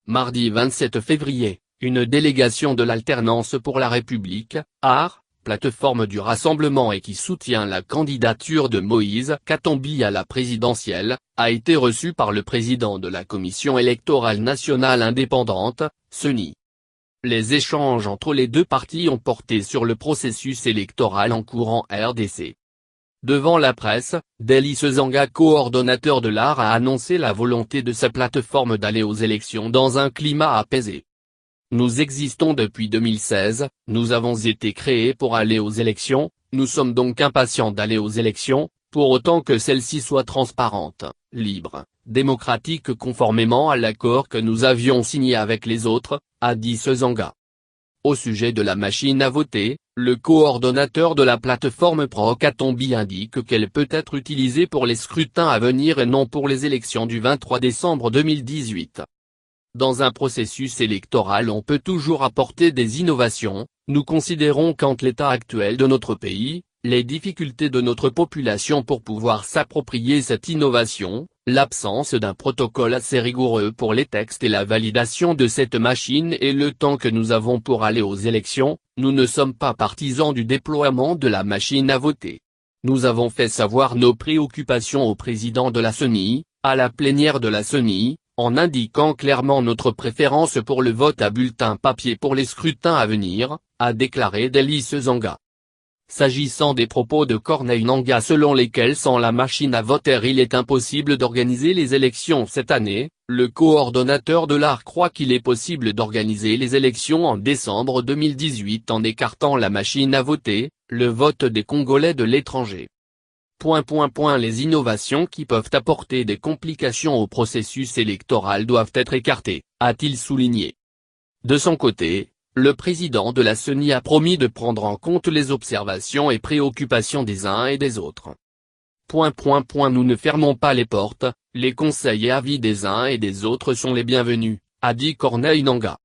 Mardi 27 février, une délégation de l'Alternance pour la République, AR, plateforme du rassemblement et qui soutient la candidature de Moïse Katumbi à la présidentielle, a été reçue par le président de la Commission électorale nationale indépendante, CENI. Les échanges entre les deux partis ont porté sur le processus électoral en cours en RDC. Devant la presse, Dely Sezanga, coordonnateur de l'AR, a annoncé la volonté de sa plateforme d'aller aux élections dans un climat apaisé. Nous existons depuis 2016, nous avons été créés pour aller aux élections, nous sommes donc impatients d'aller aux élections, pour autant que celles-ci soient transparentes, libres, démocratiques conformément à l'accord que nous avions signé avec les autres, a dit Sezanga. Au sujet de la machine à voter, le coordonnateur de la plateforme pro-Katumbi indique qu'elle peut être utilisée pour les scrutins à venir et non pour les élections du 23 décembre 2018. Dans un processus électoral on peut toujours apporter des innovations, nous considérons qu'en l'état actuel de notre pays, les difficultés de notre population pour pouvoir s'approprier cette innovation, l'absence d'un protocole assez rigoureux pour les textes et la validation de cette machine et le temps que nous avons pour aller aux élections, nous ne sommes pas partisans du déploiement de la machine à voter. Nous avons fait savoir nos préoccupations au président de la CENI, à la plénière de la CENI, en indiquant clairement notre préférence pour le vote à bulletin papier pour les scrutins à venir, a déclaré Dely Sezanga. S'agissant des propos de Corneille Nangaa selon lesquels sans la machine à voter il est impossible d'organiser les élections cette année, le coordonnateur de l'AR croit qu'il est possible d'organiser les élections en décembre 2018 en écartant la machine à voter, le vote des Congolais de l'étranger. Les innovations qui peuvent apporter des complications au processus électoral doivent être écartées, a-t-il souligné. De son côté, le président de la CENI a promis de prendre en compte les observations et préoccupations des uns et des autres. Nous ne fermons pas les portes, les conseils et avis des uns et des autres sont les bienvenus, a dit Corneille Nangaa.